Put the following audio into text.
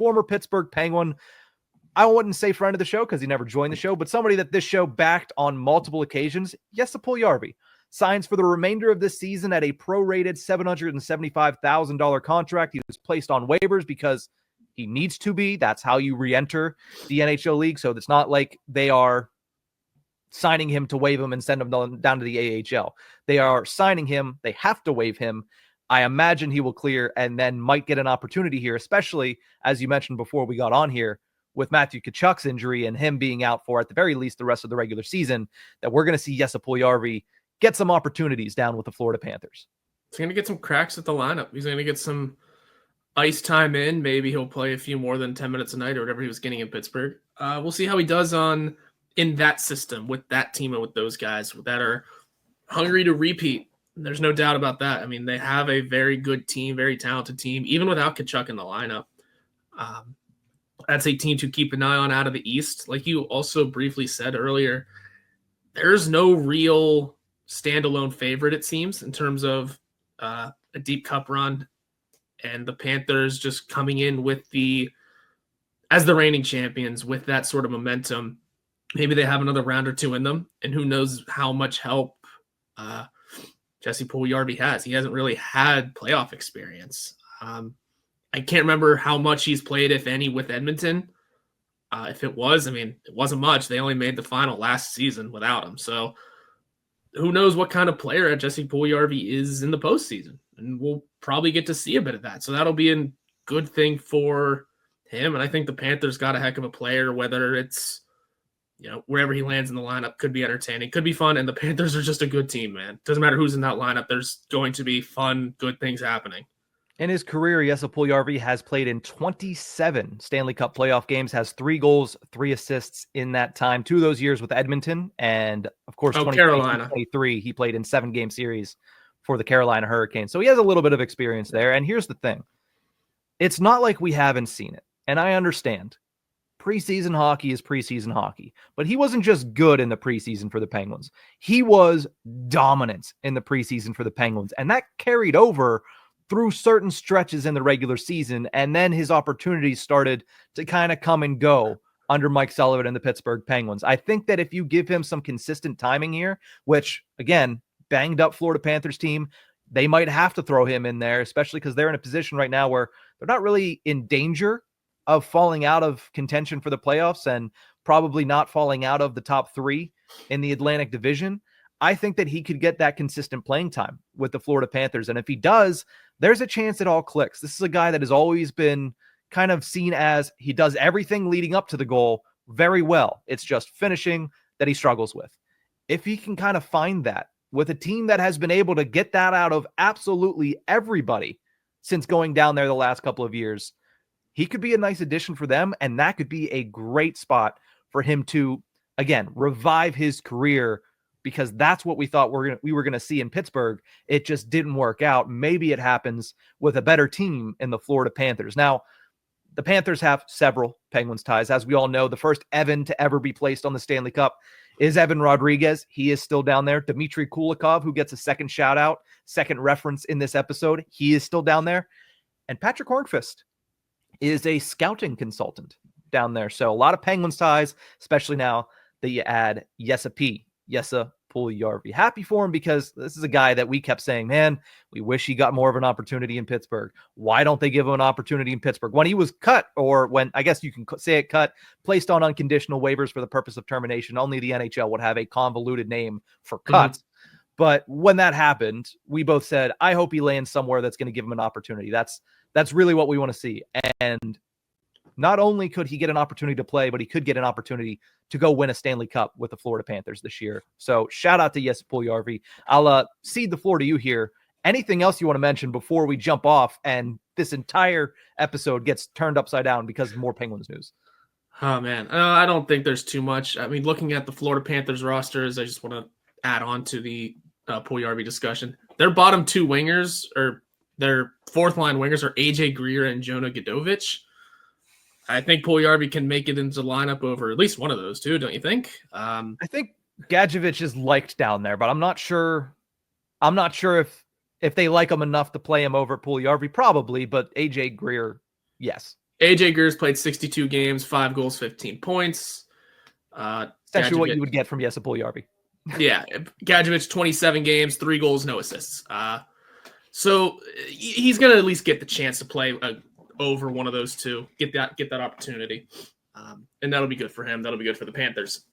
former Pittsburgh Penguin. I wouldn't say friend of the show because he never joined the show, but somebody that this show backed on multiple occasions. Jesse Puljujarvi signs for the remainder of this season at a prorated $775,000 contract. He was placed on waivers because he needs to be. That's how you re-enter the NHL league. So it's not like they are signing him to waive him and send him down to the AHL. They are signing him. They have to waive him. I imagine he will clear and then might get an opportunity here, especially as you mentioned before we got on here with Matthew Tkachuk's injury and him being out for, at the very least, the rest of the regular season, that we're going to see Jesse Puljujarvi get some opportunities down with the Florida Panthers. He's going to get some cracks at the lineup. He's going to get some ice time in. Maybe he'll play a few more than 10 minutes a night or whatever he was getting in Pittsburgh. We'll see how he does in that system with that team and with those guys that are hungry to repeat. There's no doubt about that. I mean, they have a very good team, very talented team, even without Tkachuk in the lineup. That's a team to keep an eye on out of the East. Like you also briefly said earlier, there's no real standalone favorite, it seems, in terms of a deep cup run. And the Panthers just coming in as the reigning champions with that sort of momentum. Maybe they have another round or two in them, and who knows how much help Jesse Puljujarvi has. He hasn't really had playoff experience. I can't remember how much he's played, if any, with Edmonton. If it was, it wasn't much. They only made the final last season without him. So who knows what kind of player Jesse Puljujarvi is in the postseason. And we'll probably get to see a bit of that. So that'll be a good thing for him. And I think the Panthers got a heck of a player, whether it's, wherever he lands in the lineup, could be entertaining, could be fun. And the Panthers are just a good team, man. Doesn't matter who's in that lineup. There's going to be fun, good things happening. In his career, Jesse Puljujarvi has played in 27 Stanley Cup playoff games, has 3 goals, 3 assists in that time. 2 of those years with Edmonton, and of course, Carolina. 2023, he played in 7-game series for the Carolina Hurricanes. So he has a little bit of experience there. And here's the thing. It's not like we haven't seen it. And I understand. Preseason hockey is preseason hockey. But he wasn't just good in the preseason for the Penguins. He was dominant in the preseason for the Penguins. And that carried over through certain stretches in the regular season, and then his opportunities started to kind of come and go under Mike Sullivan and the Pittsburgh Penguins. I think that if you give him some consistent timing here, which, again, banged up Florida Panthers team, they might have to throw him in there, especially because they're in a position right now where they're not really in danger of falling out of contention for the playoffs and probably not falling out of the top 3 in the Atlantic Division. I think that he could get that consistent playing time with the Florida Panthers. And if he does, there's a chance it all clicks. This is a guy that has always been kind of seen as he does everything leading up to the goal very well. It's just finishing that he struggles with. If he can kind of find that with a team that has been able to get that out of absolutely everybody since going down there the last couple of years, he could be a nice addition for them. And that could be a great spot for him to, again, revive his career, because that's what we thought we were going to see in Pittsburgh. It just didn't work out. Maybe it happens with a better team in the Florida Panthers. Now, the Panthers have several Penguins ties. As we all know, the first Evan to ever be placed on the Stanley Cup is Evan Rodriguez. He is still down there. Dmitry Kulikov, who gets a second shout out, second reference in this episode, he is still down there. And Patrick Hornqvist is a scouting consultant down there. So a lot of Penguins ties, especially now that you add Jesse Puljujarvi. Happy for him, because this is a guy that we kept saying, man, we wish he got more of an opportunity in Pittsburgh. Why don't they give him an opportunity in Pittsburgh? When he was cut, or when, I guess you can say it, cut, placed on unconditional waivers for the purpose of termination, only the NHL would have a convoluted name for cut. Mm-hmm. But when that happened, we both said, I hope he lands somewhere that's going to give him an opportunity. That's really what we want to see. And not only could he get an opportunity to play, but he could get an opportunity to go win a Stanley Cup with the Florida Panthers this year. So shout out to Jesse Puljujarvi. I'll cede the floor to you here. Anything else you want to mention before we jump off and this entire episode gets turned upside down because of more Penguins news? Oh, man. I don't think there's too much. I mean, looking at the Florida Panthers rosters, I just want to add on to the Puljujarvi discussion. Their bottom 2 wingers, or their fourth-line wingers, are AJ Greer and Jonah Godovich. I think Puljujarvi can make it into the lineup over at least one of those two, don't you think? I think Gadjevich is liked down there, but I'm not sure. I'm not sure if they like him enough to play him over Puljujarvi, probably, but AJ Greer, yes. AJ Gers played 62 games, 5 goals, 15 points. Essentially what you would get from Jesse Puljujarvi. Yeah, Gadjevich, 27 games, 3 goals, no assists. So he's going to at least get the chance to play over one of those two, get that opportunity. And that'll be good for him. That'll be good for the Panthers.